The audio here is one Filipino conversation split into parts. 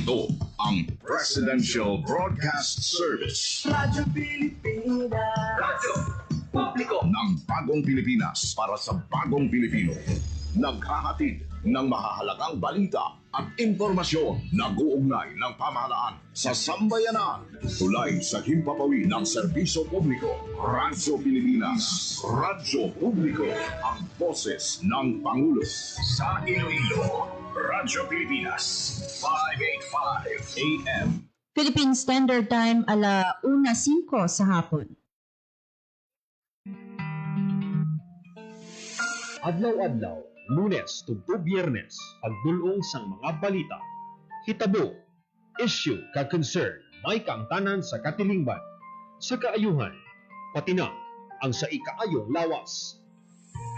Ito ang Presidential Broadcast Service. Radyo Pilipinas. Radyo Publiko ng Bagong Pilipinas para sa Bagong Pilipino. Naghahatid ng mahahalagang balita at impormasyon na guugnay ng pamahalaan sa sambayanan. Tulay sa himpapawid ng serbisyo publiko. Radyo Pilipinas. Radyo Publiko. Ang boses ng Pangulo. Sa Iloilo, Radyo Pilipinas. 585 AM. Philippine Standard Time, 1:05 sa hapon. Adlaw-adlaw, Lunes tugtog Biyernes, pagdulong sang mga balita. Hitabo, issue kag concern, may kaangtanan sa katilingban, sa kaayuhan, pati na ang sa ikaayong lawas.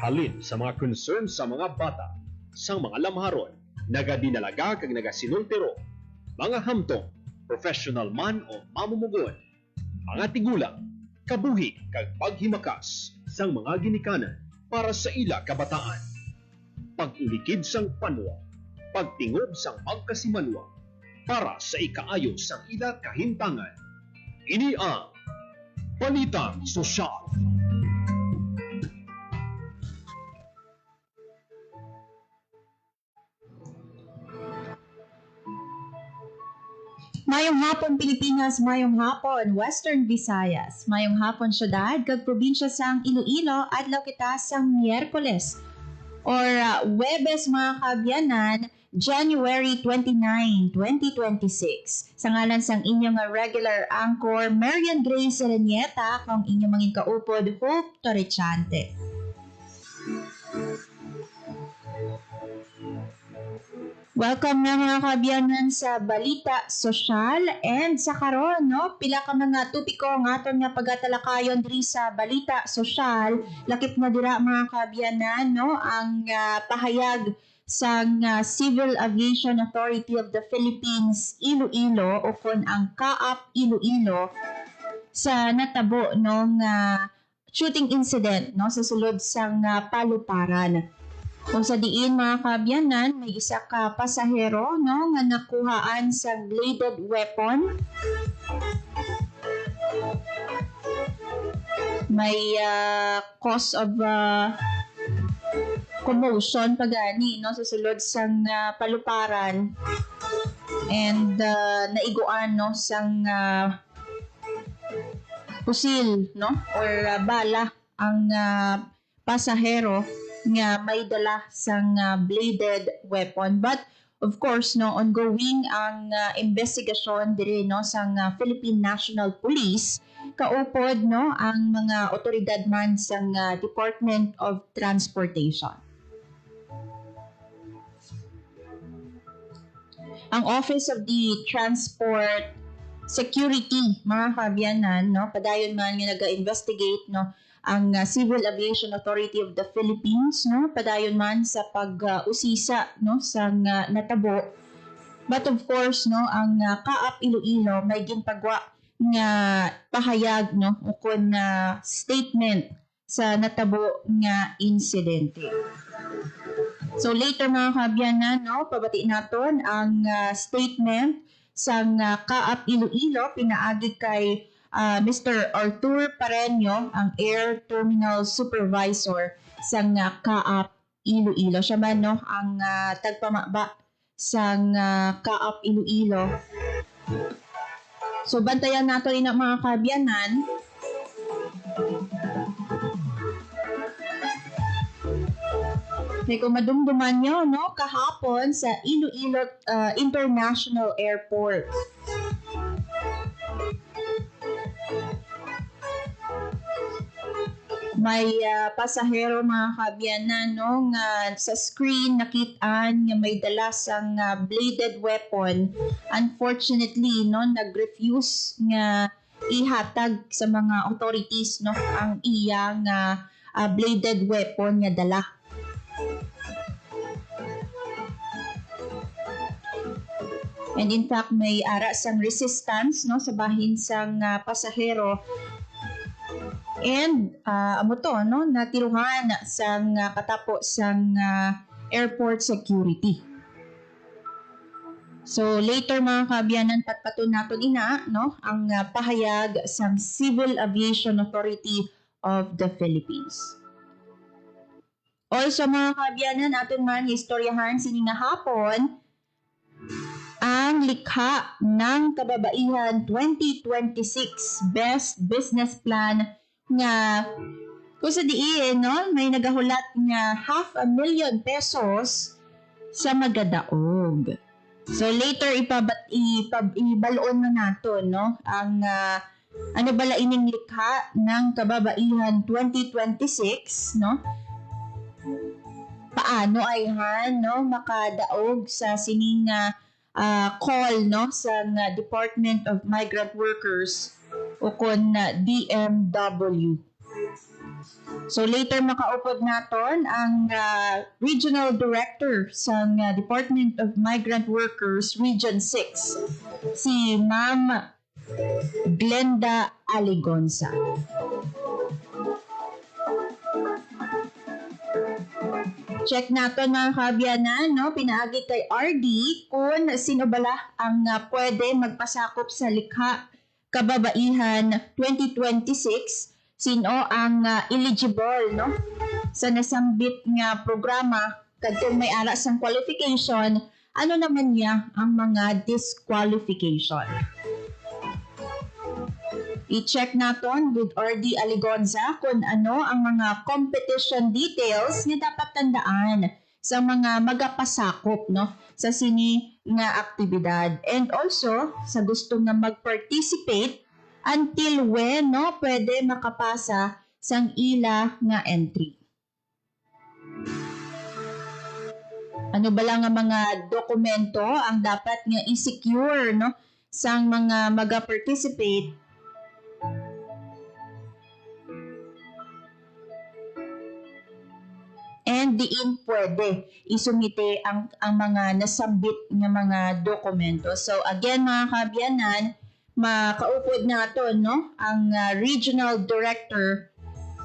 Halin sa mga concern sa mga bata, sang mga lamharon, nagadinalaga kag nagasinultero, mga hamtong, professional man o mamumugon, mga tigulang, kabuhi kag paghimakas sang mga ginikanan para sa ila kabataan. Pag-ulikid sang panwa, pagtingob sang pagkasimanwa, para sa ikaayo sang ila kahimtangan. Ini ang Balitang Sosyal. Mayong hapon Pilipinas, mayong hapon Western Visayas, mayong hapon syudad kag probinsya sang Iloilo, adlaw kita sang Miyerkules or Huwebes mga kaabyanan, January 29, 2026. Sa ngalan sang inyong regular anchor, Marian Grace Serenieta, kung inyong mangin kaupod, Hope Torrechante. Welcome na mga kaabyanan sa Balita Sosyal, and sa karon no, pila ka mga topiko ng aton nga pagatalakayon diri sa Balita Sosyal. Lakip na dira mga kaabyanan no, ang pahayag sang Civil Aviation Authority of the Philippines Iloilo o kon ang CAAP Iloilo sa natabo nung shooting incident no sa sulod sang paluparan. Kung sa diin mga kaabyanan, may isa ka pasahero no, nga nakuhaan sa bladed weapon. May cause of commotion pagani no, sa sulod sang paluparan. And naiguan no, sang pusil no, or bala ang pasahero nga may dala sang bladed weapon. But of course no, ongoing ang investigasyon diri no sang Philippine National Police, kaupod no ang mga otoridad man sang Department of Transportation. Ang Office of the Transport Security mga kaabyanan no, padayon man nga naga-investigate no ang Civil Aviation Authority of the Philippines no, padayon man sa pag-usisa no sang natabo. But of course no, ang CAAP Iloilo may ginpagwa nga pahayag no ukon statement sa natabo nga insidente. So later mga kaabyanan no, pabati naton ang statement sang CAAP Iloilo pinaagi kay Mr. Arthur Pareño, ang Air Terminal Supervisor sang CAAP Iloilo. Siya man no, ang tagpamaba sang CAAP Iloilo. So bantayan nato ina mga kaabyanan. May kung madumduman nyo no, kahapon sa Iloilo International Airport. May pasahero mga kaabyanan no, nga sa screen nakitaan nga may dala sang bladed weapon. Unfortunately no, nag-refuse nga ihatag sa mga authorities no ang iyang bladed weapon nga dala. And in fact may ara sang resistance no sa bahin sang pasahero. And amo to no, natiruhan sang katapo sang airport security. So later mga kaabyanan, patpaton naton ina no ang pahayag sa Civil Aviation Authority of the Philippines. Also mga kaabyanan, aton man istoryahan sining hapon ang likha ng Kababaihan 2026 Best Business Plan nga kung sa diin, no, may nagahulat nga 500,000 pesos sa magadaog. So later ibaloon na nato no ang ano bala ining likha ng Kababaihan 2026 no. Paano ay no makadaog sa sining call no sa Department of Migrant Workers o kon DMW. So later makaupod naton ang Regional Director sa Department of Migrant Workers Region 6, si Ma'am Glenda Aligonza. Check naton mga kaabyanan, no? Pinaagi kay RD kung sino bala ang pwede magpasakop sa likha Kababaihan 2026, sino ang eligible no sa nasambit nga programa kadtong may ara sang qualification, ano naman niya ang mga disqualification. I-check naton with RD Aligonza kung ano ang mga competition details nga dapat tandaan sa mga magapasakop no sa sini nga aktibidad, and also sa gusto nga mag-participate until when no pwede makapasa sang ila nga entry. Ano ba lang ang mga dokumento ang dapat nga i-secure no sang mga maga-participate and diin pwede isumite ang mga nasambit nga mga dokumento. So again mga kaabyanan, makaupod nato no ang Regional Director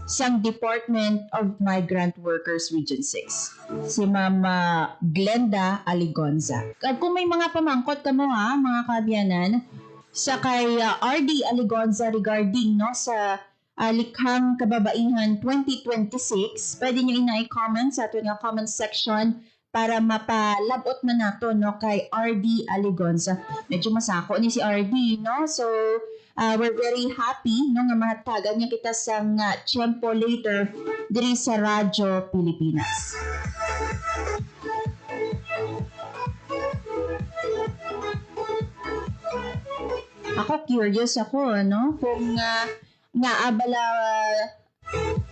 sang Department of Migrant Workers Region 6, si Mama Glenda Aligonza. At kung may mga pamangkot kamo mga kaabyanan sa kay RD Aligonza regarding no sa likhang Kababaihan 2026, pwede nyo ina-comment sa ato nga comment section para mapalabot na nato no kay RD Aligonza. Medyo masako ni si RD no, so we're very happy no nga mahatagan niya kita sa tiyempo later diri sa Radyo Pilipinas. Ako curious ako no kung nga abala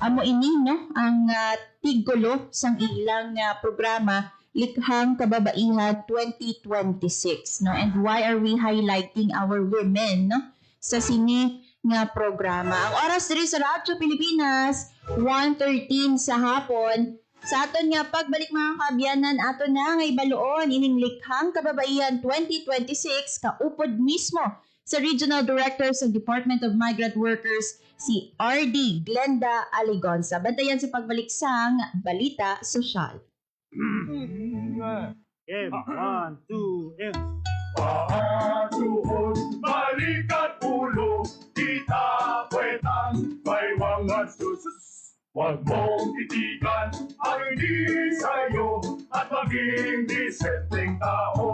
amo ini no ang tigulo sang ilang programa likhang Kababaihan 2026 no, and why are we highlighting our women no sa sini nga programa. Ang oras diri sa Radyo Pilipinas 1:13 sa hapon. Sa aton nga pagbalik mga kaabyanan, aton na nga ibaloon ining likhang Kababaihan 2026 kaupod mismo sa Regional Director sa Department of Migrant Workers, si RD Glenda Aligonza. Bantayan sa pagbalik sang Balita Sosyal. Okay, 1, 2, and... Paatuhod, balikat ulo, kita pwetan, may mga susus. Huwag mong titigan ang hindi sa'yo at maging disenteng tao.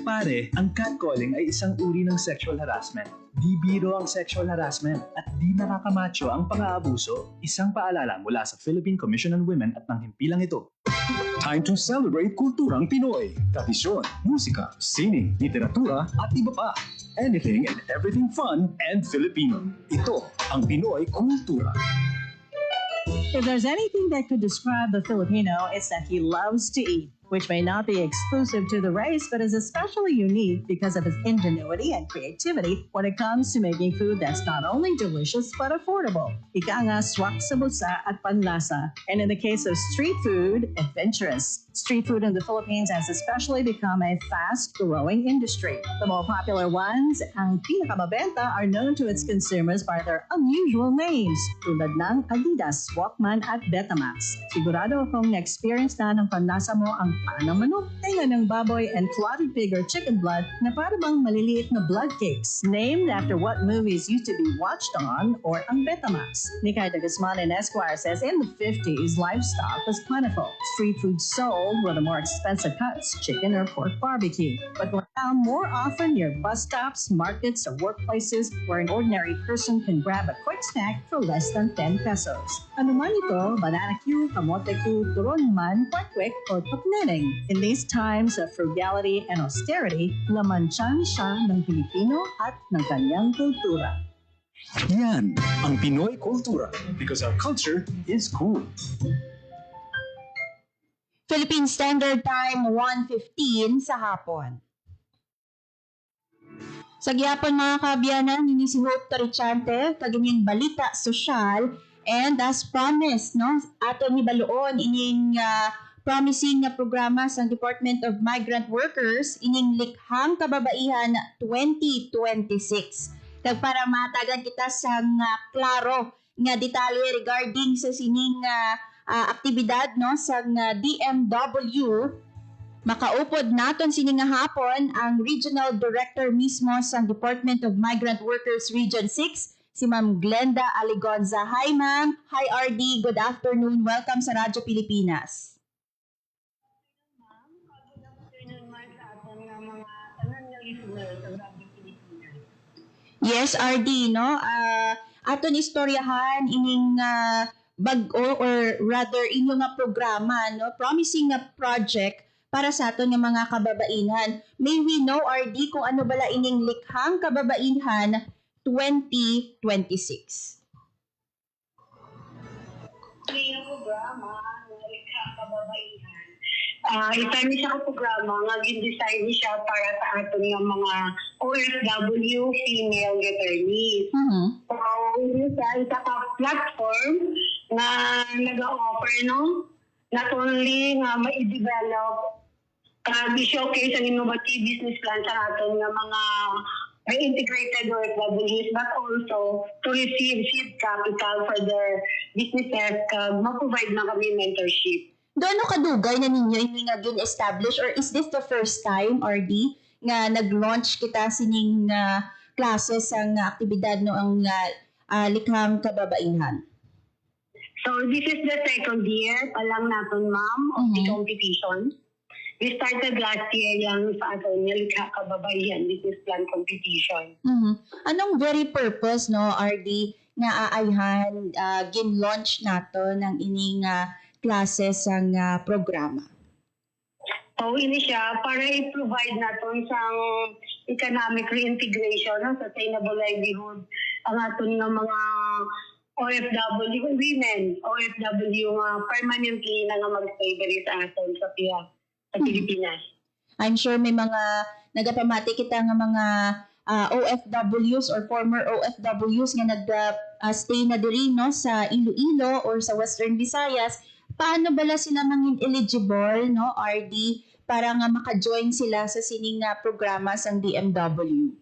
Pare, ang catcalling ay isang uri ng sexual harassment. Di biro ang sexual harassment at di nakakamacho ang pang-aabuso. Isang paalala mula sa Philippine Commission on Women at ng himpilang ito. Time to celebrate kulturang Pinoy. Tradisyon, musika, sining, literatura at iba pa. Anything and everything fun and Filipino. Ito ang Pinoy Kultura. If there's anything that could describe the Filipino, it's that he loves to eat, which may not be exclusive to the race, but is especially unique because of his ingenuity and creativity when it comes to making food that's not only delicious but affordable. Ika nga swak sa bulsa at panlasa. And in the case of street food, adventurous. Street food in the Philippines has especially become a fast-growing industry. The more popular ones, ang pinakamabenta, are known to its consumers by their unusual names, tulad ng Adidas, Walkman at Betamax. Sigurado akong na-experience na ng panlasa mo ang paa ng manok, tenga ng baboy, and clotted pig or chicken blood na para bang maliliit na blood cakes, named after what movies used to be watched on or ang Betamax. Mikay de Guzman and Esquire says in the 50s, livestock was plentiful. Street food sold were the more expensive cuts, chicken or pork barbecue, but were found more often near bus stops, markets, or workplaces where an ordinary person can grab a quick snack for less than 10 pesos. Ano man ito, banana cue, kamote cue, turon man, kwek or pakneneng. In these times of frugality and austerity, laman tiyan siya ng Pilipino at ng kanyang kultura. Yan ang Pinoy kultura because our culture is cool. Philippine Standard Time, 1:15 sa hapon. Sa gyapon mga kaabyanan, ini si Hope Tarichante, kaganyang balita sosyal, and as promised, no, ato ni Baluon, ining promising na programa sa Department of Migrant Workers, ining Likhang Kababaihan 2026. Kag para matagan kita sa klaro nga detalye regarding sa sining aktibidad no sa DMW, makaupod naton sini nga hapon ang Regional Director mismo sa Department of Migrant Workers Region 6, si Ma'am Glenda Aligonza. Hi Ma'am. Hi RD. Good afternoon. Welcome sa Radyo Pilipinas. Yes, RD, no? Aton istoryahan ining bag-o or rather inyong nga programa, no? Promising nga project para sa aton nga mga kababaihan. May we know, RD, kung ano bala ining Likhang Kababaihan 2026? May programa ng Likhang Kababaihan. Isa ni siya programa nga gin-design siya para sa aton nga mga OFW female returnees. So, isa ka platform na nag-offer, no? Not only nga ma-develop i-showcase ang innovative business plan sa aton nga mga integrated OFWs, but also to receive seed capital for their businesses, ma-provide na kami mentorship. Doon kadugay na ninyo ini nga gin-establish, or is this the first time, RD, nga nag-launch kita sining classes ang aktibidad no ang Likhang Kababaihan? So this is the second year pa lang natin, ma'am, of the competition. We started last year lang sa aton nga Likhang Kababaihan business plan competition. Anong very purpose, no, RD, nga aayhan gin-launch nato ng ining classes ang programa? So, ini siya para i-provide natin sa economic reintegration, no, sustainable livelihood, ang aton nga mga OFW women, OFW permanently na nga mag-stay diri sa aton sa Pilipinas. I'm sure may mga nagapamati kita nga mga OFWs or former OFWs nga nag-stay na diri, no, sa Iloilo or sa Western Visayas. Paano bala sila mangin eligible, no, RD, para nga maka-join sila sa sining programa sa DMW?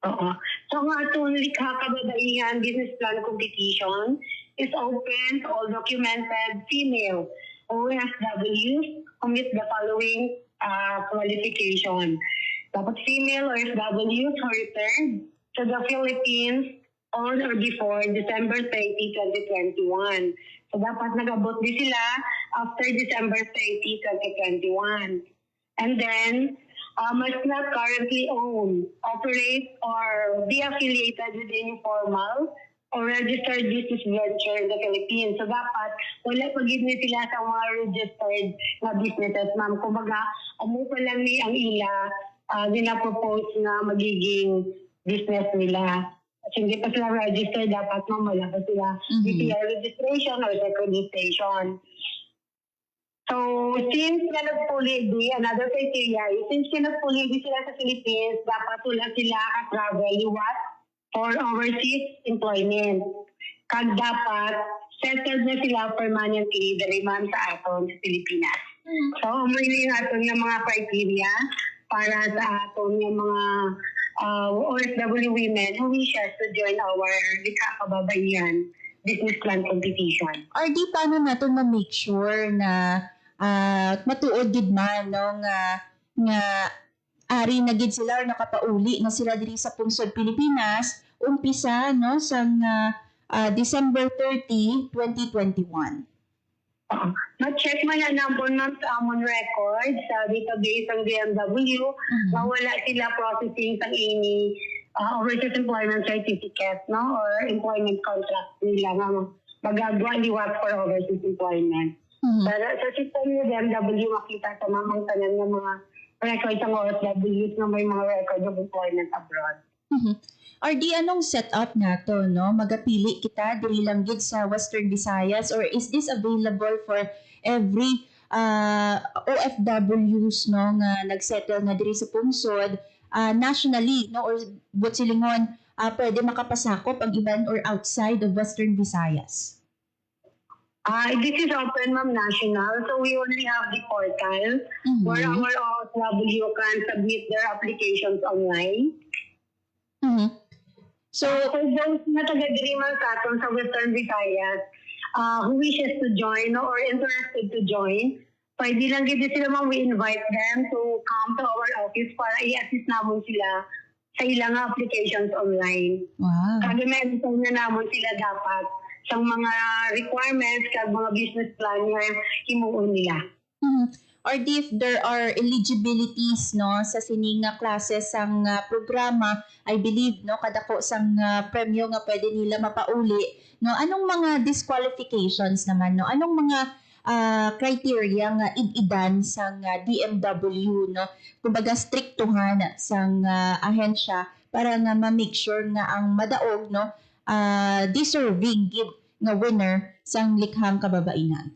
Oo. So, nga itong Likhang Kababaihan business plan competition is open to all documented female OFWs who meet the following qualification. Dapat female OFWs who returned to the Philippines on or before December 30, 2021. So, dapat nag-abot din sila after December 30, 2021. And then, must not currently own, operate, or be affiliated with any formal or registered business venture in the Philippines. So, dapat wala pag-give sila sa mga registered na businesses, ma'am. Kumbaga, pa lang ni ang ila, dinapropose na magiging business nila. Kasi hindi pa sila registered, dapat wala pa sila BPR registration or accreditation. So, since na nagpuli another criteria is since nagpuli sila sa Philippines, dapat wala sila ka-travel liwat for overseas employment. Kag dapat settled na sila permanently diri man sa aton sa Pilipinas. So, may aton nga mga criteria para sa aton nga mga OFW women who wishes to join our Likhang Kababaihan business plan competition. RD, paano natin ma-make sure na matuod gid man no nga ari na gid sila or nakapauli na sila diri sa pungsod Pilipinas umpisa no sa December 30, 2021. Na-check man na number ng amon records sa database ng DMW na wala sila processing sa any overseas employment certificate no or employment contract nila nga magagawa liwat for overseas employment. Pero sa system ng DMW makita sa mamang tanan ng mga records ng OFWs na may mga records of employment abroad. RD, anong setup nato, no? Magapili kita diri lang gid sa Western Visayas or is this available for every OFWs no nga nagsettle na diri sa pungsod nationally no or butsilingon pwede makapasakop ang iban or outside of Western Visayas? This is open, ma'am, national. So we only have the portal where our OFW can submit their applications online. So for those na taga-diri man katon sa Western Visayas who wishes to join or interested to join, pwede lang gid sila ma'am, we invite them to come to our office para i-assist namon sila sa ilang applications online. Wow. Kaya meron na namon sila dapat sa mga requirements kag mga business plan nga himuon nila. Or if there are eligibilities no sa sining nga classes sang programa, I believe no kadako sang premyo nga pwede nila mapauli no, anong mga disqualifications naman no, anong mga criteria nga idan sang DMW no, kumbaga striktuhan sang ahensya para nga ma-make sure nga ang madaog no deserving gid nga winner sang likhang kababaihan.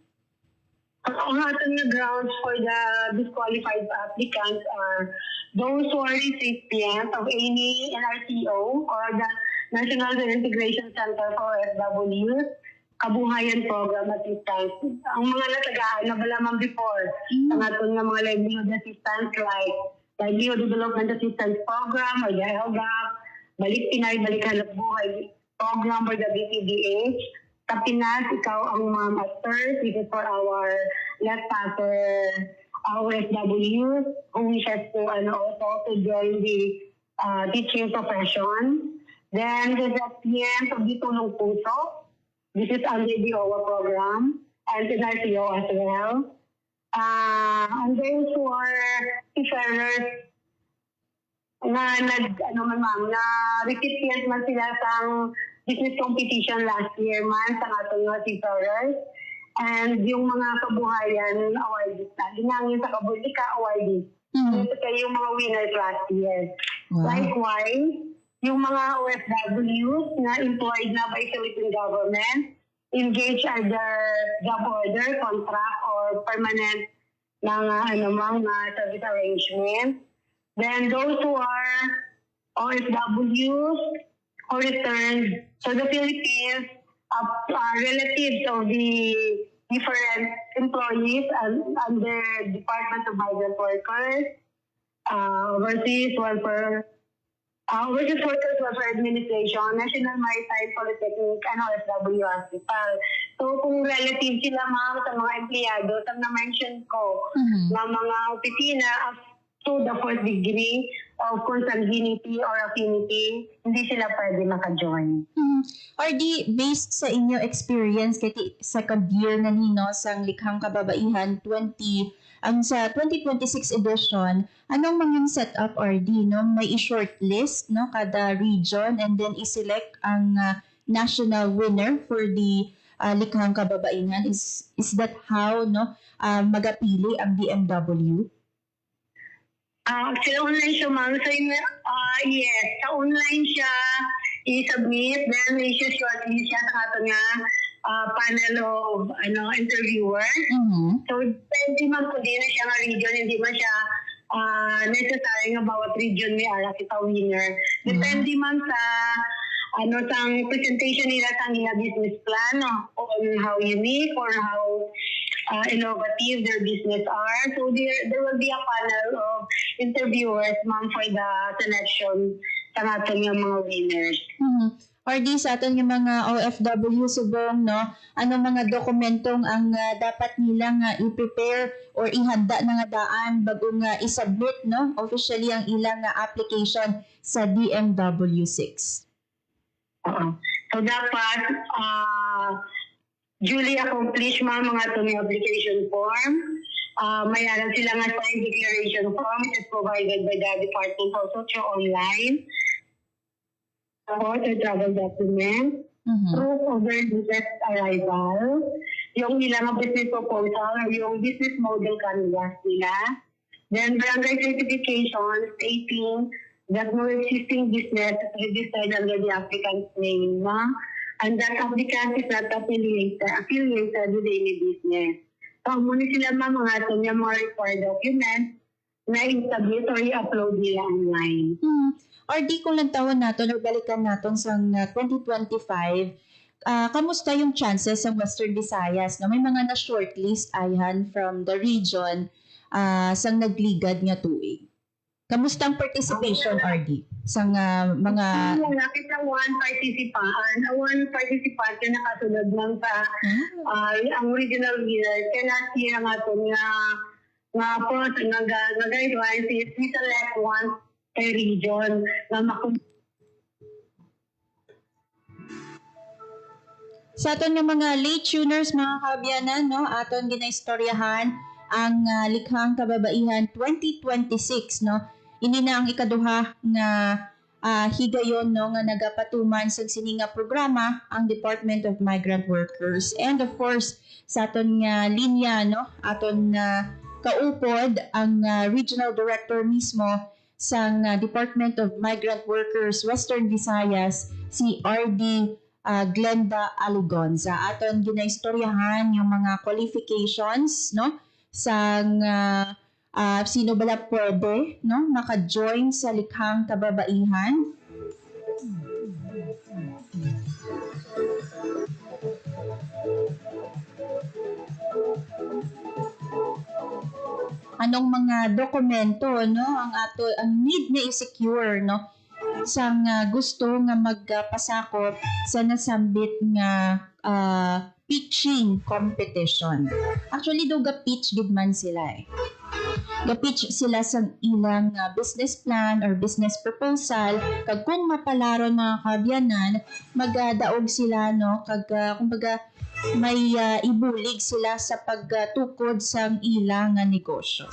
Ang ating grounds for the disqualified applicants are those who are recipients of any NRCO or the National Reintegration Center for OFWs, Kabuhayan Program Assistance. Ang mga natagaan na balaman before, ang ating mga livelihood assistance like Livelihood Development Assistance Program or the LGAP, Balik Pinay, Balik Hanap Buhay Program or the BPDH. Kapinas, ikaw ang ma'am at first. This is for our left passer OFW who wishes to also to join the teaching profession. Then the recipients of the Tulong Puso. This is under the OWA program and NRCO as well. And those who are seafarers na na recipient man sila sang business competition last year man sa atong mga seafarers. And yung mga kabuhayan awardees na, dinangin sa Kabulika awardees. Ito kayo yung mga winners last year. Wow. Likewise, yung mga OFWs na employed na by Philippine government, engaged under job order, contract, or permanent na service arrangement. Then those who are OFWs who returned to the Philippines, relatives of the different employees under Department of Migrant Workers, Overseas Workers Welfare Administration, National Maritime Polytechnic, and OFW Hospital. So kung relative sila ma'am sa mga empleyado, sa na-mention ko, na mga opisina to the fourth degree of consanguinity or affinity, hindi sila pwede maka-join. RD, based sa inyo experience kay second year na nino sang likhang kababaihan ang sa 2026 edition, anong mga setup RD no? May i-shortlist no kada region and then i-select ang national winner for the likhang kababaihan. Is that how no magapili ang DMW? Actually, online siya, ma'am. So, yes, sa online siya i-submit, then may shortlist siya sa ato nga panel of interviewer. So, depende man kung di na siya nga region, hindi man siya necessary nga bawat region may ara kita winner. Depende man sa sang presentation nila sa nila business plan on how unique or how innovative their business are. So there will be a panel of interviewers, ma'am, for the selection sa aton yung mga winners. RD, sa aton yung mga OFW subong, no? Anong mga dokumentong ang dapat nilang i-prepare or ihanda na nga daan bago nga i-submit, no? Officially ang ilang application sa DMW6. So dapat duly accomplished mga itong application form. Mayroon sila nga signed declaration form. It is provided by the Department of Social Online. Support and travel document. Proof of their business arrival. Yung ilang business proposal or yung business model canvas nila. Then barangay certification stating that no existing business is registered under the applicant's name, and that applicant is not affiliated with any business. So, muna sila mga itong yung mga required documents na i-submit or i-upload nila online. RD, kung nagtawon natin or balikan natin sa 2025, kamusta yung chances sa Western Visayas? No? May mga na-shortlist ayan from the region sang nagligad nga tuig. Kamusta ang participation, RD? Sa mga... Nakit na one participant na nakasunod lang sa ang original winner. Kaya siya nga ito nga po sa guidelines is we select one per region na sa aton yung mga late tuners, mga kabyanan, no? Aton ginaistoryahan ang Likhang Kababaihan 2026, no? Ini na ang ikaduha nga higayon, no, nga nagapatuman sa sininga programa ang Department of Migrant Workers. And of course, sa aton nga linya, no, aton kaupod ang Regional Director mismo sa Department of Migrant Workers Western Visayas, si RD Glenda Aligonza. Aton ginaistoryahan yung mga qualifications, no, sa sino bala pwede, no, maka-join sa Likhang Kababaihan. Anong mga dokumento, no, ang need na i-secure, no, sa gusto nga magpasakop sa nasambit nga pitching competition. Actually, do ga-pitch gid man sila eh. Ga-pitch sila sa ilang business plan or business proposal. Kag kung mapalaron mga kabyanan, magdaog sila, no, kag kumbaga may ibulig sila sa pagtukod sa ilang negosyo.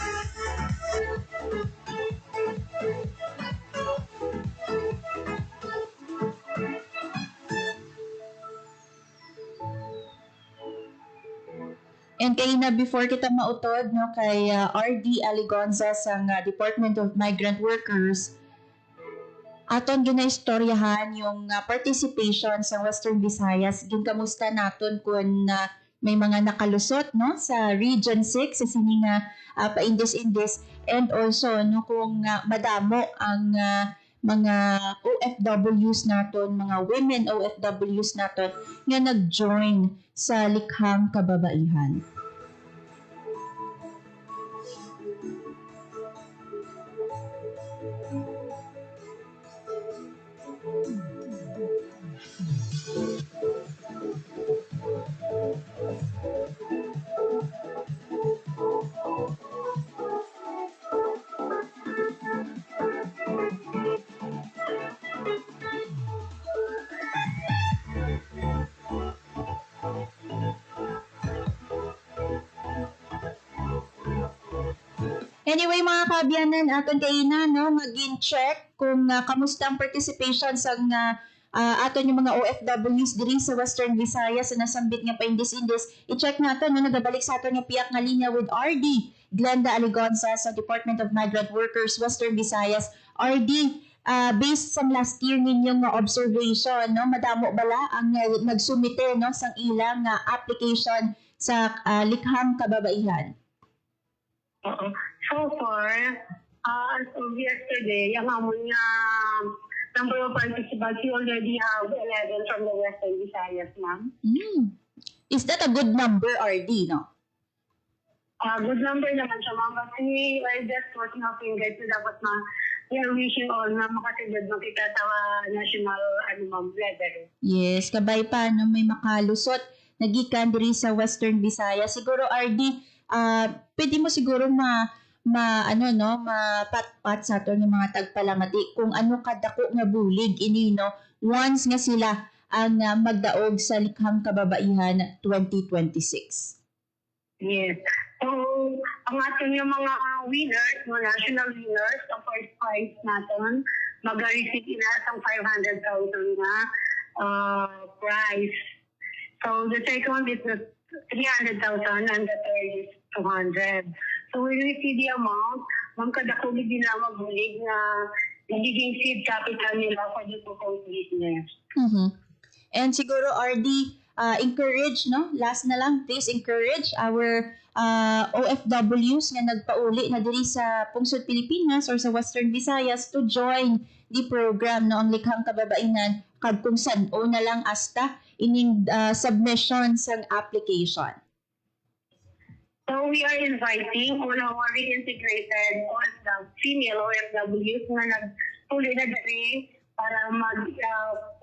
And kay na before kita mautod, no, kay RD Aligonza sa Department of Migrant Workers, aton ginaistoryahan yung participation sa Western Visayas. Ginkamusta naton kung may mga nakalusot, no, sa Region 6 sa sining paindis-indis, and also, no, kung madamo ang mga OFWs naton, mga women OFWs naton nga nag-join sa Likhang Kababaihan. Anyway, mga kabyanan, aton kaina, no, mag-in-check kung kamusta ang participation sa aton yung mga OFWs diri sa Western Visayas sa nasambit nga paindis-indis. I-check natin, no, nagabalik sa aton yung piyak nga linya with RD Glenda Aligonza sa Department of Migrant Workers Western Visayas. RD, based sa last year ninyong observation, no, madamo bala ang nagsumite, no, sa ilang application sa Likhang Kababaihan? So far, as of yesterday, yung amon nga number of participants, we already have 11 from the Western Visayas, ma'am. Is that a good number, RD, no? Good number naman siya, ma'am. But we are just working out yung guys na dapat we are wishing all na makasunod mo kita sa national level. Yes, kabay pa no may makalusot nagikan diri sa Western Visayas. Siguro RD, pwede mo siguro mapatpat sa ato ng mga tagpalamati kung ano kadako nga bulig ini no once nga sila ang magdaog sa Likhang Kababaihan 2026. Yes. So, ang ating yung mga winners, mga national winners, ang first prize natin, mag-receive inasang 500,000 na prize. So, the second is 300,000 and the third is 200. So, we receive the amount, magkadakuli din na mabulig na nagiging seed capital nila for the proposed business. Mm-hmm. And siguro RD, encourage, no? Last na lang, please encourage our OFWs nga nagpauli na diri sa Pungsod Pilipinas or sa Western Visayas to join the program no ang Likhang Kababaihan kag kung san-o na lang hasta ining submission sa application. So we are inviting all our reintegrated female OFWs na nagpuli na diri para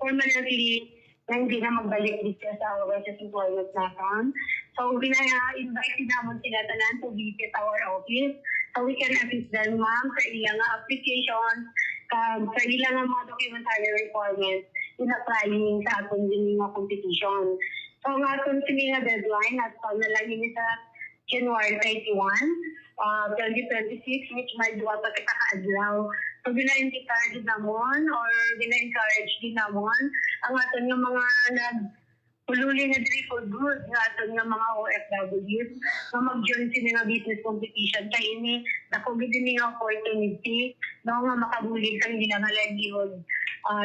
permanently na hindi na magbalik dito sa Western Employment natin. So, invite naman sila tanan to visit our office so we can assist them, ma'am, sa ilang applications, sa ilang mga documentary requirements in applying sa atong din mga competition. So, ang atong sininga deadline at na lang yun sa January 31, 2026, which may duwa pa kita kaadlaw. So, gina-encourage namon or gina-encourage din namon ang aton ng mga pululi na diri for good nga aton nga mga OFWs na mag-join sila nga business competition kay ini dako gid ni nga opportunity no nga makabulig kang ginangalan gihon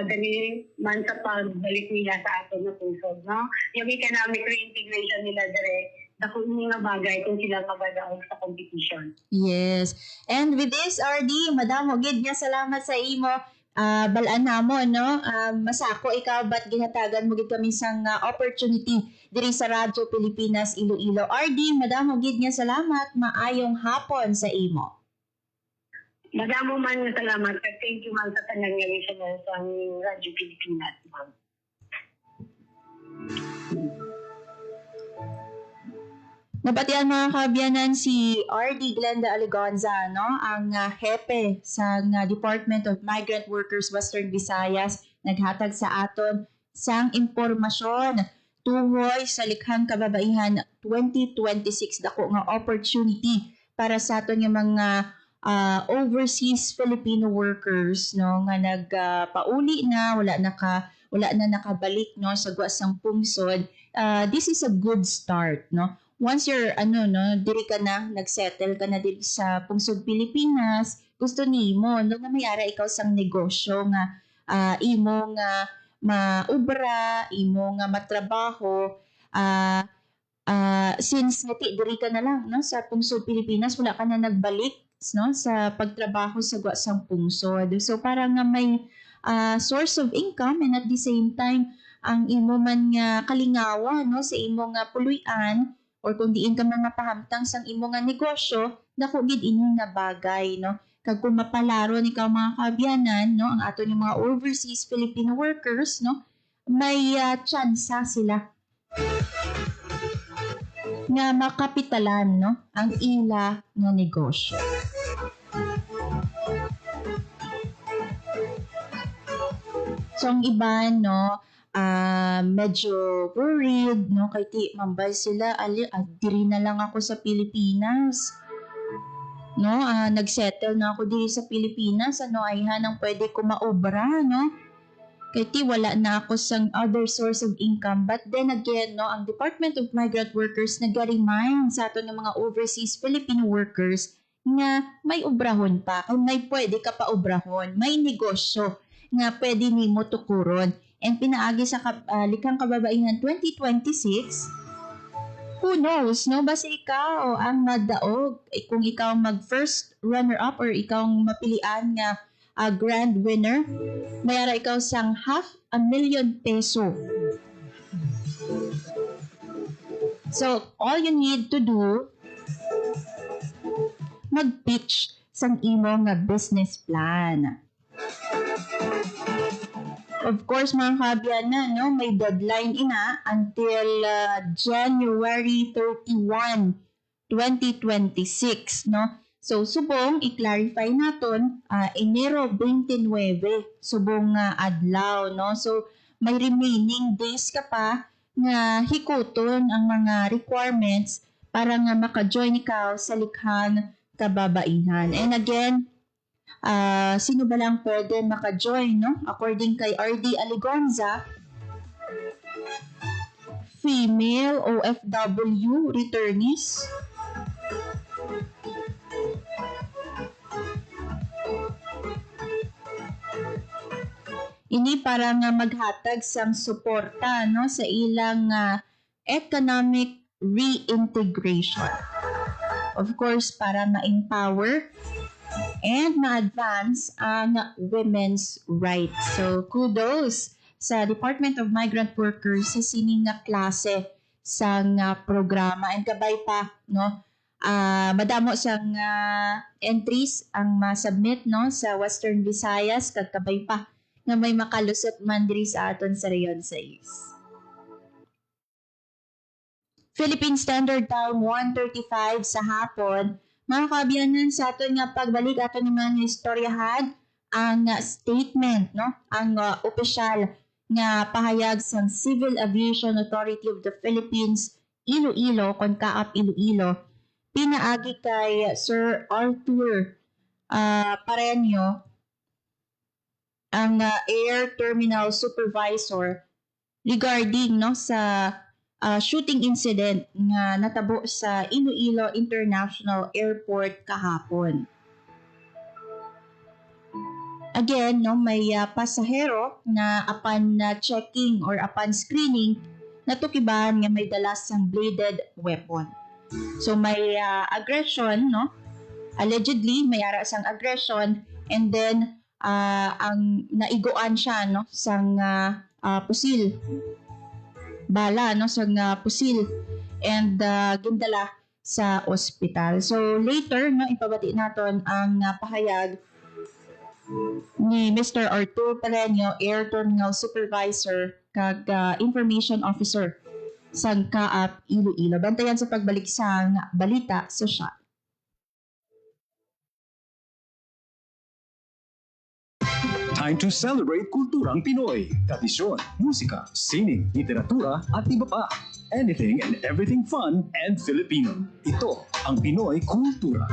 dali man sa pagbalik nila sa aton na pusod no yung economic reintegration nila dire dako ni nga bagay kung sila magadaog sa competition. Yes. And with this RD, madamo gid nga salamat sa imo. Balaan namo no masako ikaw ba't ginatagan mo gid kami sang opportunity diri sa Radyo Pilipinas Iloilo. RD, madamo gid nga salamat, maayong hapon sa imo. Madamo man nga salamat. Thank you man sa tanang nga listeners sa Radyo Pilipinas, ma'am. Nabatian mga kabiyanan si RD Glenda Aligonza, no? Ang hepe sa Department of Migrant Workers Western Visayas, naghatag sa aton sang impormasyon tuhoy sa Likhang Kababaihan 2026 dako nga opportunity para sa aton nga mga overseas Filipino workers no nga nagpauli na wala na nakabalik no sa guwasang pungsod. This is a good start no. Once you're diri ka na nagsettle ka na diri sa Pungsod Pilipinas, gusto nimo no nga may-ara ikaw sang negosyo nga imo nga maubra, imo nga matrabaho since ngati diri ka na lang no sa Pungsod Pilipinas, wala ka na nagbalik no sa pagtrabaho sa guwasang pungsod. So para nga may source of income and at the same time ang imo man nga kalingawan no sa imo nga puluy-an or kung diin ka mga pahamtang sang imo nga negosyo, dako gid ini nga bagay no. Kag kung mapalaron ikaw mga kaabyanan no, ang ato yung mga overseas Filipino workers no, may tsansa sila nga makapitalan no ang ila nga negosyo. So ang iba no, medyo worried no kay ti mambay sila diri na lang ako sa Pilipinas no nagsettle na ako diri sa Pilipinas ay hanang pwede ko maobra no kay ti wala na ako sang other source of income. But then again no ang Department of Migrant Workers nag-remind sa ato ng mga overseas Filipino workers nga may obrahon pa kung may pwede ka pa obrahon, may negosyo nga pwede nimo tukuron. And pinaagi sa Likhang Kababaihan 2026, who knows, no? Basta ikaw ang madaog. Kung ikaw mag-first runner-up or ikaw mapilian nga grand winner, mayara ikaw sang 500,000 peso. So, all you need to do, mag-pitch sang imong nga business plan. Of course, mga kaabyanan, no, may deadline ina until January 31, 2026, no? So, subong, i-clarify naton, Enero 29, subong adlaw, no? So, may remaining days ka pa nga hikuton ang mga requirements para nga maka-join ikaw sa likhan kababaihan. And again, sino ba lang pwede maka-join, no? According kay RD Aligonza, female OFW returnees, ini para nga maghatag sang suporta, no, sa ilang economic reintegration. Of course, para ma-empower and ma-advance ang women's rights. So, kudos sa Department of Migrant Workers sa sining nga klase sang programa. And kabay pa, no, madamo sang entries ang ma-submit, no, sa Western Visayas, kag kabay pa nga may makalusot man diri sa aton sa Reyon 6. Philippine Standard Time 1:35 sa hapon. Mga kaabyanan, sa aton nga pagbalik aton naman istoryahan ang statement, no, ang opisyal nga pahayag sang Civil Aviation Authority of the Philippines Iloilo kon Kaap Iloilo pinaagi kay Sir Arthur Pareño, ang Air Terminal Supervisor, regarding, no, sa shooting incident nga natabo sa Iloilo International Airport kahapon. Again, no, may pasahero na upon checking or upon screening natukiban nga may dala sang bladed weapon. So may aggression, no? Allegedly may ara sang aggression, and then ang naiguan siya, no, sang pusil. Bala, no, sang pusil, and gindala sa ospital. So later, no, ipabati naton ang pahayag ni Mr. Arthur Pareño, Air Terminal Supervisor kag Information Officer sang Kaap Iloilo. Bantayan sa pagbalik sang balita sosyal. Time to celebrate kulturang Pinoy. Tradisyon, musika, sining, literatura at iba pa. Anything and everything fun and Filipino. Ito ang Pinoy Kultura.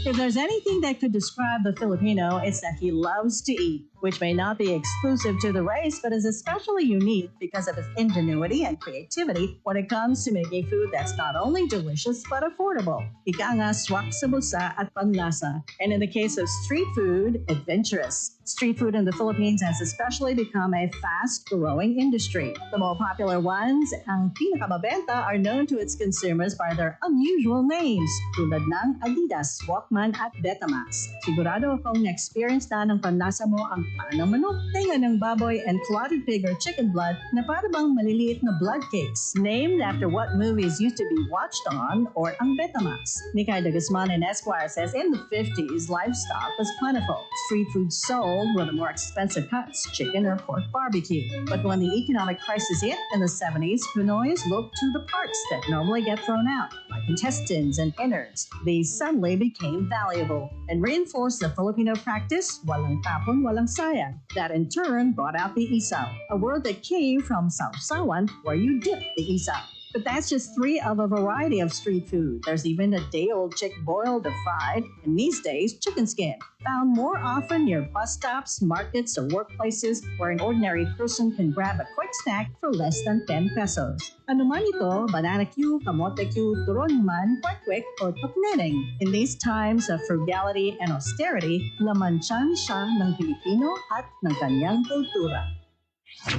If there's anything that could describe the Filipino, it's that he loves to eat, which may not be exclusive to the race, but is especially unique because of his ingenuity and creativity when it comes to making food that's not only delicious but affordable. Ika nga swak sa bulsa at panlasa. And in the case of street food, adventurous. Street food in the Philippines has especially become a fast-growing industry. The more popular ones, ang pinakamabenta, are known to its consumers by their unusual names, tulad ng Adidas, Walkman at Betamax. Sigurado akong na-experience na ng panlasa mo ang paan ng manok, tenga ng baboy, and clotted pig or chicken blood na para bang maliliit na blood cakes, named after what movies used to be watched on, or ang Betamax. Nikay de Guzman and Esquire says in the 50s, livestock was plentiful. Street food sold were the more expensive cuts, chicken or pork barbecue. But when the economic crisis hit in the 70s, Pinoys looked to the parts that normally get thrown out, like intestines and innards. These suddenly became valuable and reinforced the Filipino practice, walang tapon, walang sayang. That in turn brought out the isaw, a word that came from sausawan, where you dip the isaw. But that's just three of a variety of street food. There's even a day-old chick boiled or fried, and these days, chicken skin, found more often near bus stops, markets, or workplaces where an ordinary person can grab a quick snack for less than 10 pesos. Ano man ito, banana cue, kamote cue, turon man, kwek-kwek, or tukneneng. In these times of frugality and austerity, laman tiyan siya ng Pilipino at ng kanyang kultura.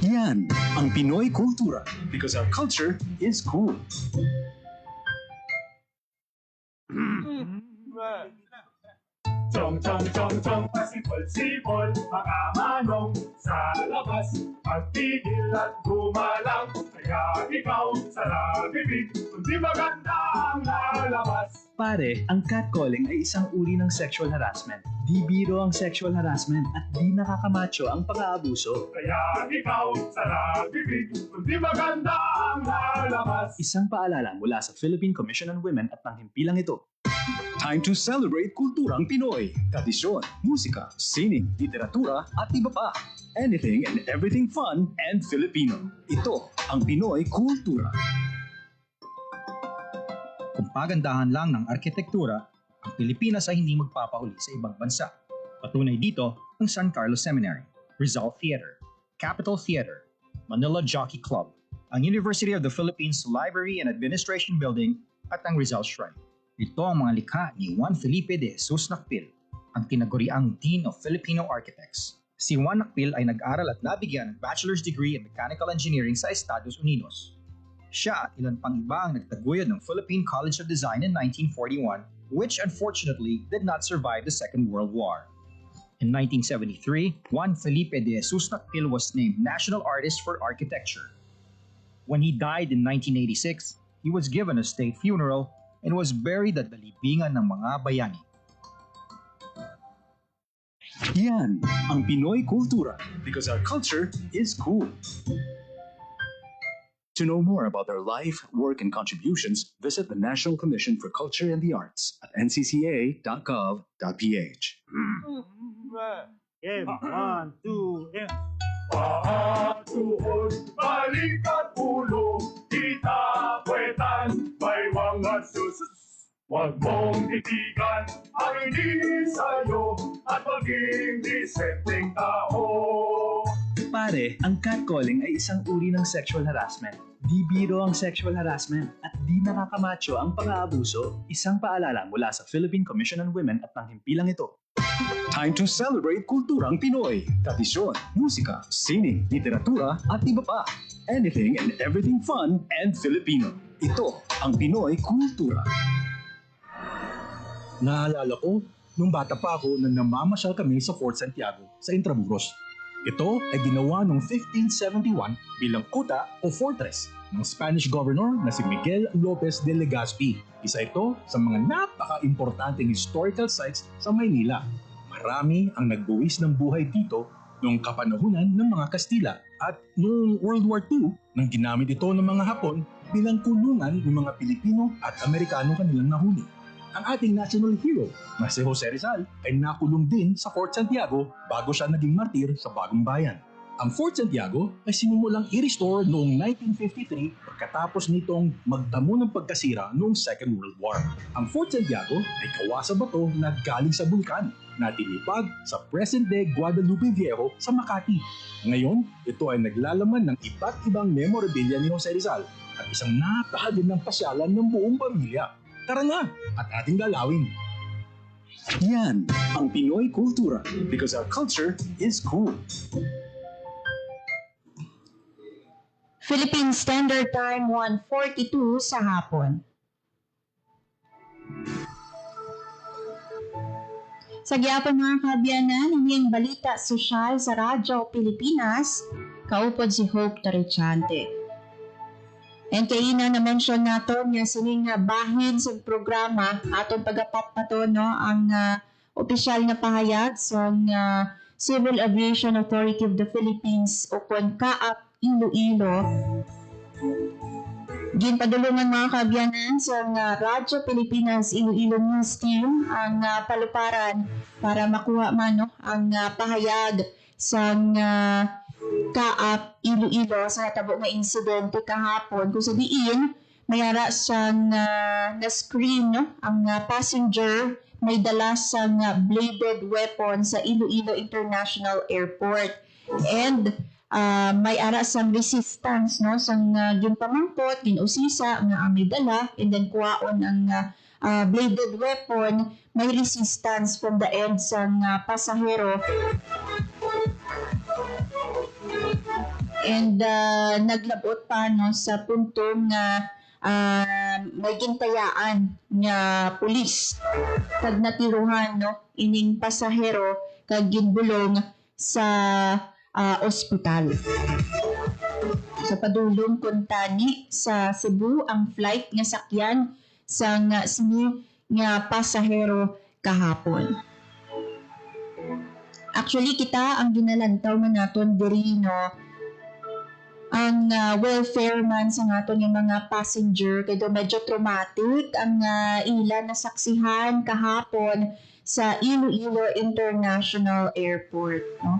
Yan ang Pinoy Kultura, because our culture is cool. Chong, chong, chong, chong, pasipol-sipol, mga manong sa labas, pagtigil at gumalang, Kaya ikaw sa nabibig, kundi maganda ang lalabas. Pare, ang catcalling ay isang uri ng sexual harassment. Di biro ang sexual harassment at di nakakamacho ang pang-aabuso. Kaya ikaw sa nabibig, kundi maganda ang lalabas. Isang paalala mula sa Philippine Commission on Women at ng himpilang ito. Time to celebrate kulturang Pinoy. Tradisyon, musika, sining, literatura at iba pa. Anything and everything fun and Filipino. Ito ang Pinoy Kultura. Kung pagandahan lang ng arkitektura, ang Pilipinas ay hindi magpapahuli sa ibang bansa. Patunay dito ang San Carlos Seminary, Rizal Theater, Capitol Theater, Manila Jockey Club, ang University of the Philippines Library and Administration Building at ang Rizal Shrine. Ito ang mga likha ni Juan Felipe de Jesus Nakpil, ang tinaguriang Dean of Filipino Architects. Si Juan Nakpil ay nag-aral at nabigyan ng bachelor's degree in mechanical engineering sa Estados Unidos. Siya at ilan pang iba ang nagtaguyod ng Philippine College of Design in 1941, which unfortunately did not survive the Second World War. In 1973, Juan Felipe de Jesus Nakpil was named National Artist for Architecture. When he died in 1986, he was given a state funeral and was buried at the libingan ng mga bayani. Yan ang Pinoy Kultura because our culture is cool. To know more about their life, work, and contributions, visit the National Commission for Culture and the Arts at ncca.gov.ph. Pahatuhod, balik at ulo, itapuetan, may mga susus. Huwag mong titigan ang hindi sa'yo at maging disenteng tao. Pare, ang catcalling ay isang uri ng sexual harassment. Di biro ang sexual harassment at di nakakamacho ang pang-aabuso. Isang paalala mula sa Philippine Commission on Women at ng himpilang ito. Time to celebrate kulturang Pinoy. Tradisyon, musika, sining, literatura at iba pa. Anything and everything fun and Filipino. Ito ang Pinoy Kultura. Naalala ko, nung bata pa ako nang namamasyal kami sa Fort Santiago sa Intramuros. Ito ay ginawa noong 1571 bilang kuta o fortress ng Spanish governor na si Miguel Lopez de Legazpi. Isa ito sa mga napaka-importanteng historical sites sa Maynila. Marami ang nagbuwis ng buhay dito noong kapanahunan ng mga Kastila at noong World War II nang ginamit ito ng mga Hapon bilang kulungan ng mga Pilipino at Amerikano kanilang nahuli. Ang ating national hero na si Jose Rizal ay nakulong din sa Fort Santiago bago siya naging martir sa Bagong Bayan. Ang Fort Santiago ay sinimulang i-restore noong 1953 pagkatapos nitong magtamo ng pagkasira noong Second World War. Ang Fort Santiago ay gawa sa bato na galing sa bulkan na tinipag sa present-day Guadalupe Viejo sa Makati. Ngayon, ito ay naglalaman ng iba't ibang memorabilia ni Jose Rizal at isang napakagandang pasyalan ng buong pamilya. Tara na at ating dalawin. Yan ang Pinoy Kultura because our culture is cool. Philippine Standard Time 1:42 sa hapon. Sa gyapon mga kaabyanan, ini ang balita sosyal sa Radyo Pilipinas, kaupod si Hope Tarichante. And kaya na-mention nato nga sining bahin sa programa atong pagapat pa to no ang opisyal na pahayag sa Civil Aviation Authority of the Philippines o CAAP Iloilo. Ginpadulungan mga kaabyanan sa Radyo Pilipinas Iloilo News Team ang paluparan para makuha man no ang pahayag sa CAAP Iloilo sa natabo nga insidente kahapon kung sabihin mayara siyang na-screen no? Ang passenger may dala siyang bladed weapon sa Iloilo International Airport and may ara siyang resistance no sang ginpamangkot ginusisa nga may dala and then kuhaon ang bladed weapon may resistance from the end sang pasahero. And naglabot pa no sa puntong may gintayaan nga pulis kag natiruhan no ining pasahero kag ginbulong sa ospital. So padulong kuntani sa Cebu ang flight nga sakyan sa nga sini nga pasahero kahapon. Actually kita ang ginalantaw man naton diri no ang welfare man sa naton yung mga passenger kay do medyo traumatic ang ila nasaksihan kahapon sa Iloilo International Airport, no?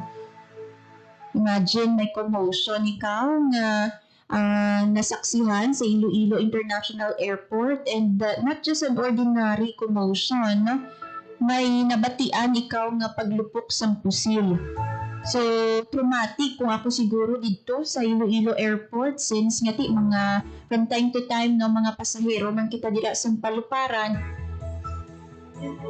Imagine may commotion ikaw nga nasaksihan sa Iloilo International Airport and not just an ordinary commotion, no? May nabatian ikaw nga paglupok sang pusil. So, traumatic kung ako siguro dito sa Iloilo Airport since ngati mga from time to time no mga pasahero man kita dira sa paluparan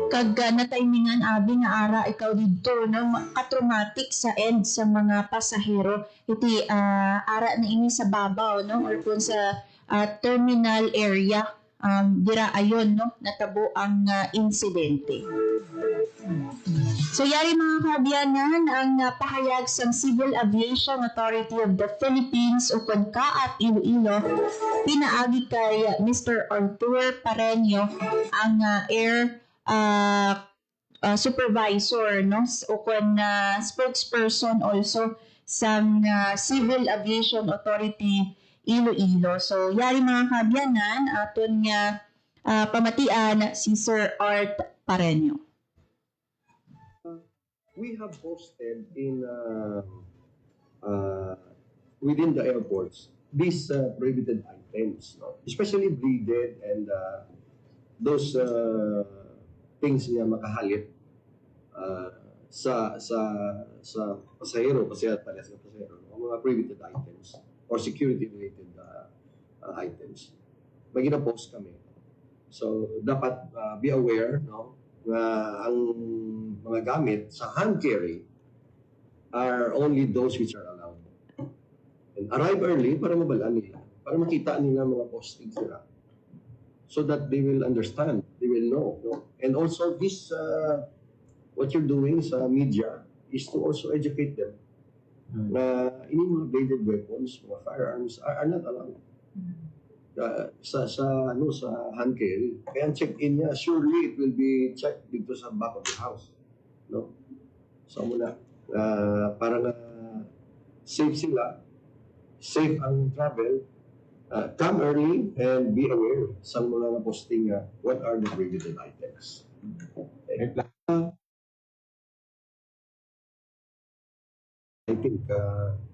kag na-timingan abi nga ara ikaw dito no ka-traumatic sa end sa mga pasahero iti ara na ini sa babaw no or kung sa terminal area dira ayon no natabo ang insidente. So yari mga kaabyanan ang pahayag sa Civil Aviation Authority of the Philippines o CAAP Iloilo pinaagi kay Mr. Arthur Pareño ang air supervisor no o kun spokesperson also sa Civil Aviation Authority Iloilo. So yari mga kaabyanan aton nga pamatian si Sir Art Pareño. We have posted in within the airports these prohibited items, no? Especially bleeded and those things na makahalit sa pasahero, kasi parehas ng pasahero, no? Mga prohibited items or security related items. May gina-post kami. So dapat be aware, no? Ang mga gamit sa hand carry are only those which are allowed. And arrive early para mabalaan nila, para makita nila mga postings nila. So that they will understand, they will know. No? And also this, what you're doing sa media is to also educate them na ini mga bladed weapons, mga firearms are not allowed. Sa hand carry. Kaya ang check-in niya, surely it will be checked dito sa back of the house. No? So muna, parang safe sila, safe ang travel, come early and be aware sa mga posting what are the prohibited items. Okay. I think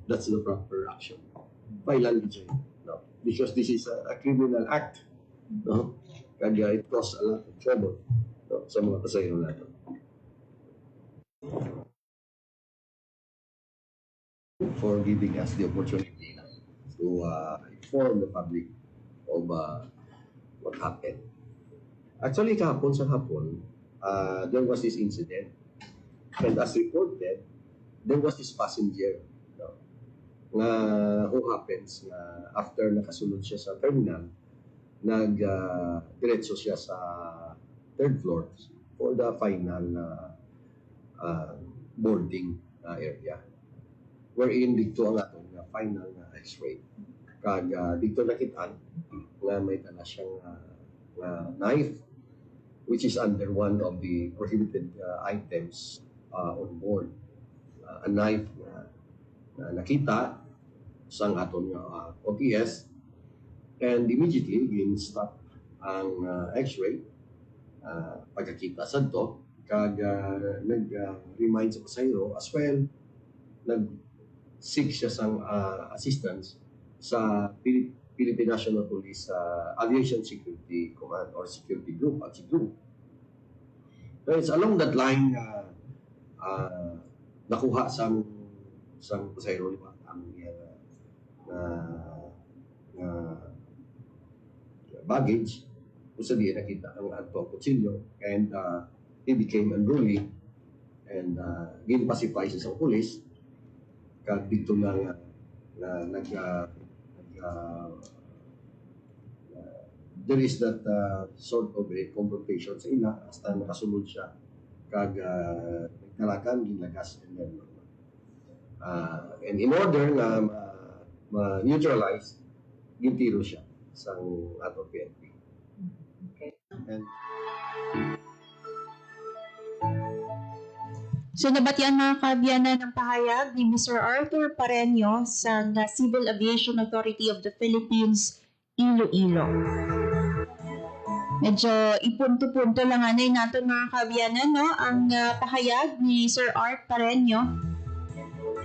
that's the proper action. Violent jail. No, because this is a criminal act, no? Kaya it causes a lot of trouble, no, sa mga pasahero natin. For giving us the opportunity to inform the public of what happened. Actually, kahapon sa hapon, there was this incident, and as reported, there was this passenger, no? Na who happens na after nakasunod siya sa terminal, diretso siya sa third floor for the final boarding area. Wherein dito ang atong final x-ray. Kag dito nakitaan na may dala siyang knife which is under one of the prohibited items on board. A knife na nakita sa aton OTS and immediately gin-stop ang x-ray pagkakita sa to kag nag-remind sa pasahero as well nag-seek siya sa assistance sa Philippine National Police Aviation Security Command or Security Group at group. So it's along that line nakuha sa pasahero ni ang baggage kung sa diya nakita ang ato kutsilyo and he became unruly and gin-pacify siya sa police kag dito na there is that sort of a confrontation sa ila hasta nakasunod siya kag nagkalakan ginagas and then and in order na ma-neutralize, gintiro siya sa ato PNP. And So nabatian mga kaabyanan ng pahayag ni Mr. Arthur Pareño sa Civil Aviation Authority of the Philippines, Iloilo. Medyo ipunto-punto lang anay natin mga kaabyanan, no? Ang pahayag ni Sir Art Pareño,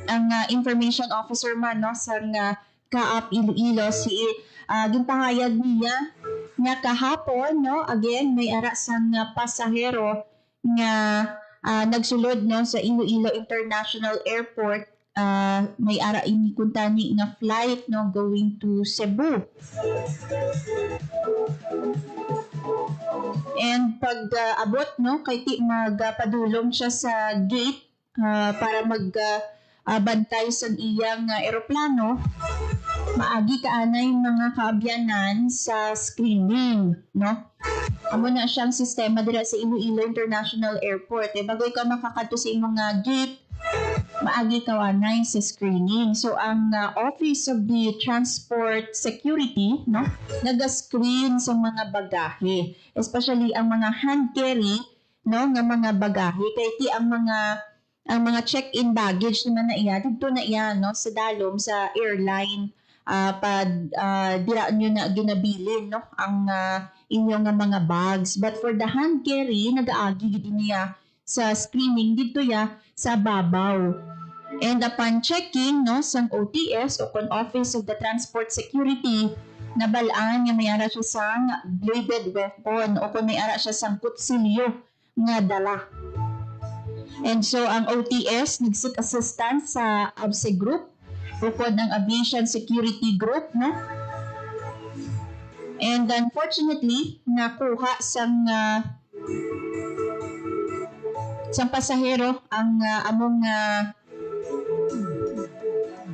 ang information officer man, no, sa Kaap Iloilo, ginpahayag niya nga kahapon, no, again may ara sang pasahero nga nagsulod, no, sa Iloilo International Airport. May ara ini kuntani nga flight, no, going to Cebu. And pag abot, no, kay ti magpadulong siya sa gate para magbantay sa iyang eroplano, maagi kaanay mga kaabyanan sa screening, no? Amo na siyang sistema dira sa Iloilo International Airport. Bago ikaw makakadto sa imong gate, maagi kawanay sa screening. So ang Office of the Transport Security, no, naga-screen sa mga bagahe, especially ang mga hand carry, no, nga mga bagahe, kay ti ang mga check-in baggage naman na iya dito na iya, no, sa dalom sa airline, dira nyo na ginabilin, no, ang inyong mga bags. But for the hand carry, nagaagi gid niya sa screening dito ya sa babaw. And upon checking, no, sa OTS o Office of the Transport Security, nabalaan nga may ara siya sang bladed weapon o kung may ara siya sang kutsilyo nga dala. And so ang OTS nagsik assistance sa ABSE Group o ang Aviation Security Group, no? And unfortunately, nakuha sang pasahero ang among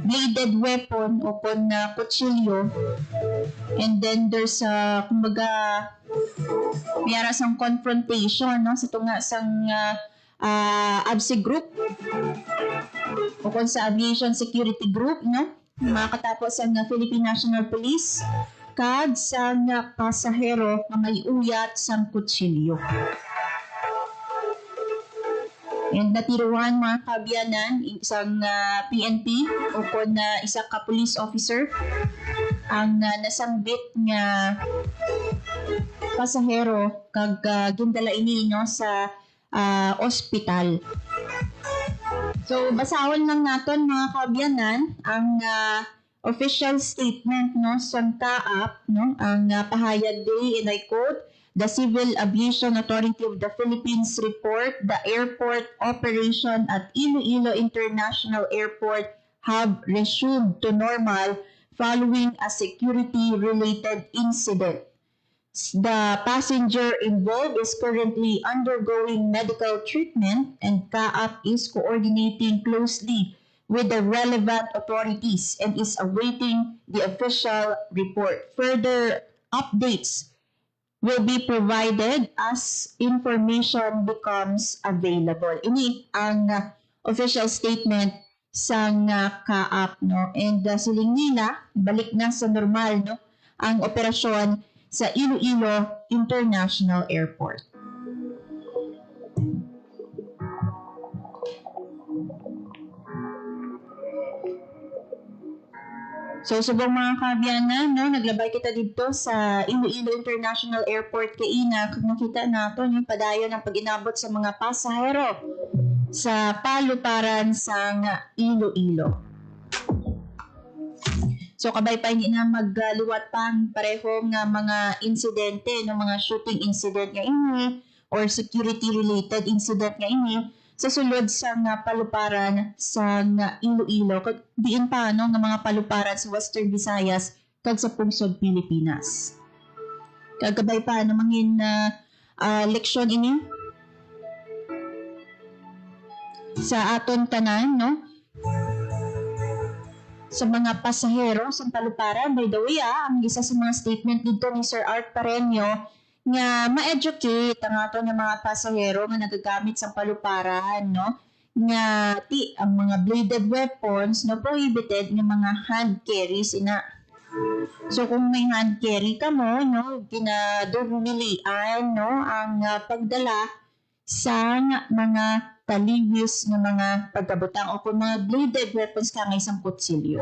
bladed weapon o kutsilyo. And then there's kumbaga mayara sang confrontation, no, sa tunga sang ABSE Group o sa Aviation Security Group, no, makatapos ang Philippine National Police kag sa pasahero nga may uyat sang kutsilyo. And natiruan mga kaabyanan isang PNP o isa ka police officer ang nasangbit nga pasahero kag gindala ini, no, sa ospital. So basahon lang naton mga kaabyanan ang official statement, no, sa Kaap, no, ang pahayag day, and I quote, "The Civil Aviation Authority of the Philippines report the airport operation at Iloilo International Airport have resumed to normal following a security-related incident. The passenger involved is currently undergoing medical treatment and Kaap is coordinating closely with the relevant authorities and is awaiting the official report. Further updates will be provided as information becomes available." Ini ang official statement sa Kaap, no? And siling nila, balik na sa normal, no, ang operasyon sa Iloilo International Airport. So subong mga kaabyanan, no, naglabay kita dito sa Iloilo International Airport kay ina kung nakita nato yung padayon ng pag-inabot sa mga pasahero sa paluparan sa Iloilo. So kabay pa hindi na magliwat pa ang pareho nga mga insidente, no, mga shooting incident nga ini or security related incident nga ini sa sulod sa paluparan sa Iloilo, kag diin pa, no, nga mga paluparan sa Western Visayas kag sa pungsod Pilipinas. Kagabay pa na mangin leksyon ini sa aton tanan, no, sa mga pasahero sa paluparan. By the way, ang isa sa mga statement dito ni Sir Art Pareño nga ma-educate ang ato ng mga pasahero nga nagagamit sa paluparan, no, nga ang mga bladed weapons no prohibited nga mga hand carries ina. So kung may hand carry ka mo no ginadumilian no ang pagdala sa mga taliwis ng mga pagkabutang o kung mga bladed weapons ka ng isang kutsilyo.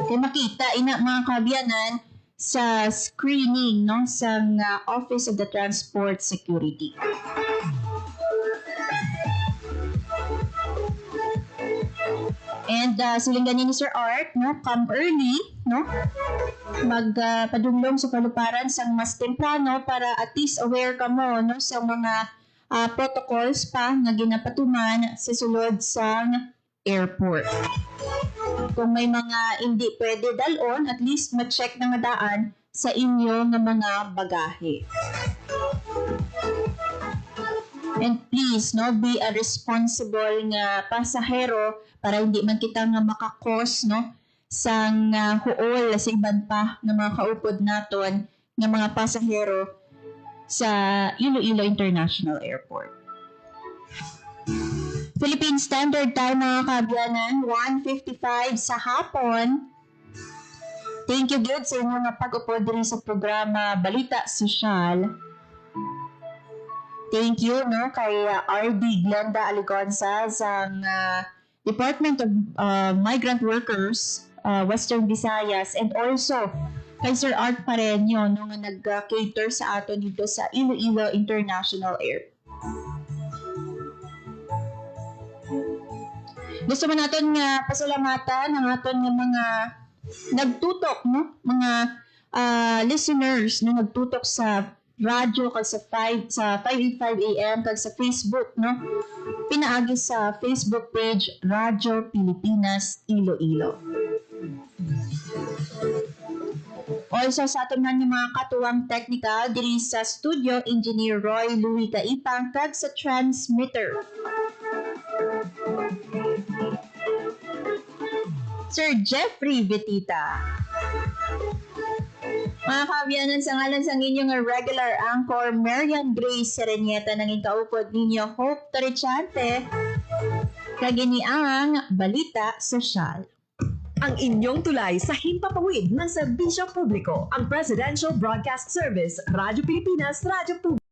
Kaya makita ina mga kabiyanan sa screening no sa Office of the Transport Security. And siling ganyan ni Sir Art, no, come early, no, magpadulong sa paluparan sang mas temprano para at least aware ka mo, no, sa mga protocols pa nga ginapatuman sa sulod sa airport. Kung may mga hindi pwede dalon, at least ma-check na nga daan sa inyo nga mga bagahe. And please, no, be a responsible nga pasahero para hindi man kita nga makakos, no, sang huol sa iban pa ng mga kaupod naton nga mga pasahero sa Iloilo International Airport. Philippine Standard Time mga kaabyanan, 1:55 sa hapon. Thank you good sa inyo nga pag-upod rin sa programa Balita Sosyal. Thank you no kay RD Glenda Aligonza sa Department of Migrant Workers Western Visayas and also kay Sir Art Pareño no nga nag-cater sa aton dito sa Iloilo International Airport. Gusto mo natin nga pasalamatan ang aton nga mga nagtutok no mga listeners na nagtutok sa radyo kag sa 585 AM kag sa Facebook no pinaagi sa Facebook page Radyo Pilipinas Iloilo. Also sa aton nga mga katuwang technical diri sa studio Engineer Roy Louie Kaipang kag sa transmitter Sir Jeffrey Vitita. Mga kaabyanan, sa ngalan sa inyong regular anchor, Marian Grace Serenieta, nang ikaupod ninyo, Hope Torichante, kagini ang Balita Sosyal. Ang inyong tulay sa himpapawid ng serbisyo publiko, ang Presidential Broadcast Service, Radyo Pilipinas, Radyo Publiko.